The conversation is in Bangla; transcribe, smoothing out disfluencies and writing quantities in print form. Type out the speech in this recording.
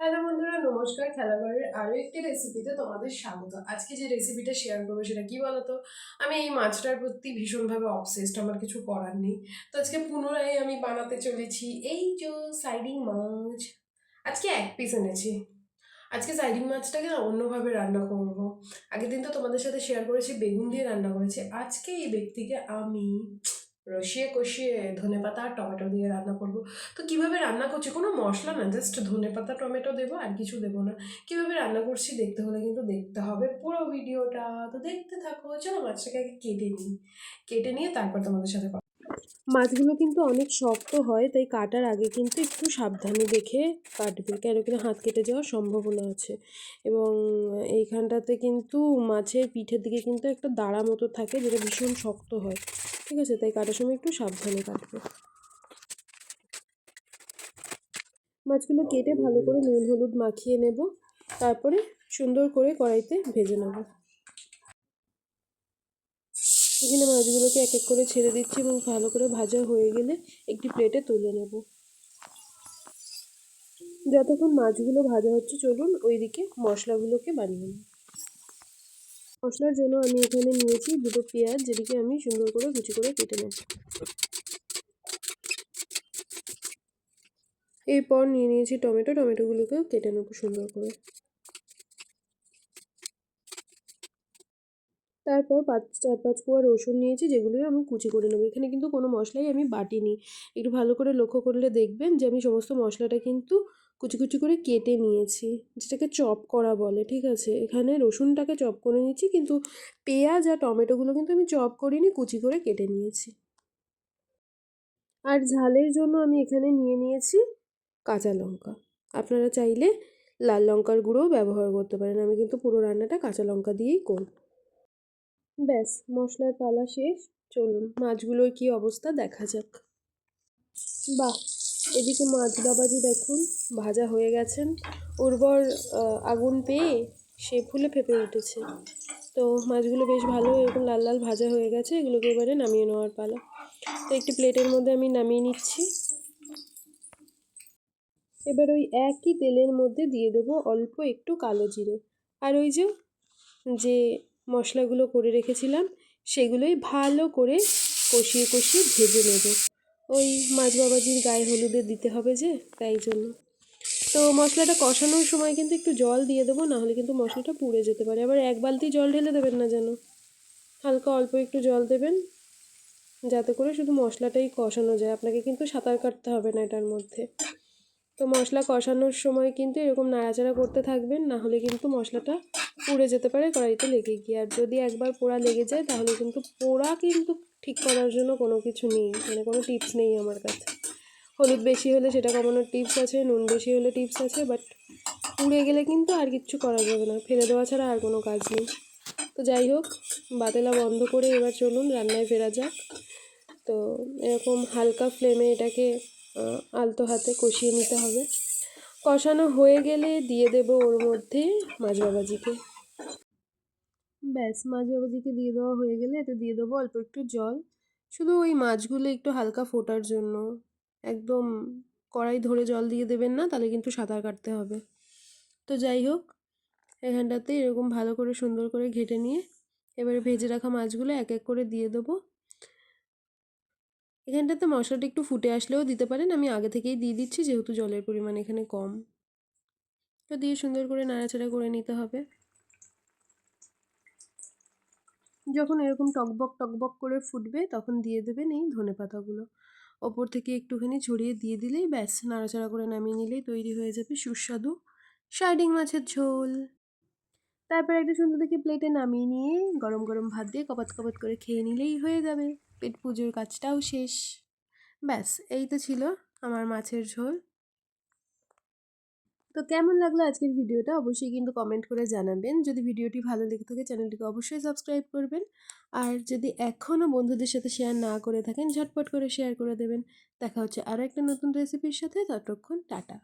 হ্যালো বন্ধুরা, নমস্কার। খেলাঘরের আরও একটি রেসিপিতে তোমাদের স্বাগত। আজকে যে রেসিপিটা শেয়ার করবো সেটা কি বলতো, আমি এই মাছটার প্রতি ভীষণভাবে অবসেসড, আমার কিছু করার নেই। তো আজকে পুনরায় আমি বানাতে চলেছি এই যে সাইডিং মাছ। আজকে এক পিস এনেছি। আজকে সাইডিং মাছটাকে না অন্যভাবে রান্না করব। আগের দিন তো তোমাদের সাথে শেয়ার করেছি বেগুন দিয়ে রান্না করেছি। আজকে এই ব্যক্তিকে আমি রসিয়ে কষিয়ে ধনেপাতা আর টমেটো দিয়ে রান্না করব। তো কিভাবে রান্না করছি, কোনো মশলা না, জাস্ট ধনেপাতা টমেটো দেবো, আর কিছু দেবো না। কিভাবে রান্না করছি দেখতে হলে কিন্তু দেখতে হবে পুরো ভিডিওটা। তো দেখতে থাকো। চলো মাছটাকে আগে কেটে নিই। কেটে নিয়ে তারপর তোমাদের সাথে কথা। মাছগুলো কিন্তু অনেক শক্ত হয়, তাই কাটার আগে কিন্তু একটু সাবধানে দেখে কাটবে, কেন কিনা হাত কেটে যাওয়ার সম্ভাবনা আছে। এবং এইখানটাতে কিন্তু মাছের পিঠের দিকে কিন্তু একটা দাঁড়া মতো থাকে, যেটা ভীষণ শক্ত হয়। ঠিক আছে, তাই কাটার সময় একটু সাবধানে কাটবে। মাছগুলো কেটে ভালো করে নুন হলুদ মাখিয়ে নেব, তারপরে সুন্দর করে কড়াইতে ভেজে নেব। এখানে মাছগুলোকে এক এক করে ছেড়ে দিচ্ছি এবং ভালো করে ভাজা হয়ে গেলে একটি প্লেটে তুলে নেব। যতক্ষণ মাছগুলো ভাজা হচ্ছে চলুন ওইদিকে মশলাগুলোকে বানিয়ে নিই। মশলার জন্য আমি এখানে নিয়েছি দুটো পেঁয়াজ, যেটিকে আমি সুন্দর করে কুচি করে কেটে নেব। এরপর নিয়ে নিয়েছি টমেটোগুলোকেও কেটে নেব সুন্দর করে। তারপর চার পাঁচ কোয়া রসুন নিয়েছি, যেগুলোই আমি কুচি করে নেবো। এখানে কিন্তু কোনো মশলাই আমি বাটিনি। একটু ভালো করে লক্ষ্য করলে দেখবেন যে আমি সমস্ত মশলাটা কিন্তু কুচি কুচি করে কেটে নিয়েছি, যেটাকে চপ করা বলে। ঠিক আছে, এখানে রসুনটাকে চপ করে নিয়েছি, কিন্তু পেঁয়াজ আর টমেটোগুলো কিন্তু আমি চপ করিনি, কুচি করে কেটে নিয়েছি। আর ঝালের জন্য আমি এখানে নিয়ে নিয়েছি কাঁচা লঙ্কা। আপনারা চাইলে লাল লঙ্কার গুঁড়োও ব্যবহার করতে পারেন, আমি কিন্তু পুরো রান্নাটা কাঁচা লঙ্কা দিয়েই করব। ব্যাস, মশলার পালা শেষ। চলুন মাছগুলোর কি অবস্থা দেখা যাক। বাহ, এদিকে মাছ বাবাজি দেখুন ভাজা হয়ে গেছেন। উর্বর আগুন পেয়ে সে ফুলে ফেপে উঠেছে। তো মাছগুলো বেশ ভালো এরকম লাল লাল ভাজা হয়ে গেছে, এগুলোকে এবারে নামিয়ে নেওয়ার পালা। তো একটি প্লেটের মধ্যে আমি নামিয়ে নিচ্ছি। এবার ওই একই তেলের মধ্যে দিয়ে দেবো অল্প একটু কালো জিরে, আর ওই যে যে মশলাগুলো করে রেখেছিলাম সেগুলোই ভালো করে কষিয়ে কষিয়ে ভেজে নেব। ওই মাছ বাবাজির গায়ে হলুদে দিতে হবে যে, তাই জন্য। তো মশলাটা কষানোর সময় কিন্তু একটু জল দিয়ে দেবো, নাহলে কিন্তু মশলাটা পুড়ে যেতে পারে। আবার এক বালতি জল ঢেলে দেবেন না যেন, হালকা অল্প একটু জল দেবেন, যাতে করে শুধু মশলাটাই কষানো যায়। আপনাকে কিন্তু সাঁতার কাটতে হবে না এটার মধ্যে। তো মশলা কষানোর সময় কিন্তু এরকম নাড়াচাড়া করতে থাকবেন, না হলে কিন্তু মশলাটা পুড়ে যেতে পারে কড়াইতে লেগে গিয়ে। আর যদি একবার পোড়া লেগে যায় তাহলে কিন্তু পোড়া কিন্তু ঠিক করার জন্য কোনো কিছু নেই, মানে কোনো টিপস নেই আমার কাছে। হলুদ বেশি হলে সেটা কমানোর টিপস আছে, নুন বেশি হলে টিপস আছে, বাট পুড়ে গেলে কিন্তু আর কিচ্ছু করা যাবে না, ফেলে দেওয়া ছাড়া আর কোনো কাজ নেই। তো যাই হোক, বাতেলা বন্ধ করে এবার চলুন রান্নায় ফেরা যাক। তো এরকম হালকা ফ্লেমে এটাকে আলতো হাতে কষিয়ে নিতে হবে। কষানো হয়ে গেলে দিয়ে দেব ওর মধ্যে মাছ বাবাজিকে। ব্যাস, মাছ বাবাজিকে দিয়ে দেওয়া হয়ে গেলে এতে দিয়ে দেবো অল্প একটু জল, শুধু ওই মাছগুলো একটু হালকা ফোটার জন্য। একদম কড়াই ধরে জল দিয়ে দেবেন না, তাহলে কিন্তু সাঁতার কাটতে হবে। তো যাই হোক, এখানটাতে এরকম ভালো করে সুন্দর করে ঘেটে নিয়ে এবারে ভেজে রাখা মাছগুলো এক এক করে দিয়ে দেবো। এখানটাতে মশলাটা একটু ফুটে আসলেও দিতে পারেন, আমি আগে থেকেই দিয়ে দিচ্ছি যেহেতু জলের পরিমাণ এখানে কম। তো দিয়ে সুন্দর করে নাড়াচাড়া করে নিতে হবে। যখন এরকম টকবক টকবক করে ফুটবে তখন দিয়ে দেবেন এই ধনেপাতাগুলো। ওপর থেকে একটুখানি ছড়িয়ে দিয়ে দিলেই ব্যাস, নাড়াচাড়া করে নামিয়ে নিলেই তৈরি হয়ে যাবে সুস্বাদু সার্ডিং মাছের ঝোল। তারপর একটা সুন্দর দেখে প্লেটে নামিয়ে নিয়ে গরম গরম ভাত দিয়ে কপাত কপাত করে খেয়ে নিলেই হয়ে যাবে, পেট পুজোর কাজটাও শেষ। ব্যাস, এই তো ছিল আমার মাছের ঝোল। তো কেমন লাগলো আজকের ভিডিওটা অবশ্যই কিন্তু কমেন্ট করে জানাবেন। যদি ভিডিওটি ভালো লেগে থাকে চ্যানেলটিকে অবশ্যই সাবস্ক্রাইব করবেন। আর যদি এখনও বন্ধুদের সাথে শেয়ার না করে থাকেন ঝটপট করে শেয়ার করে দেবেন। দেখা হচ্ছে আরও একটা নতুন রেসিপির সাথে, ততক্ষণ টাটা।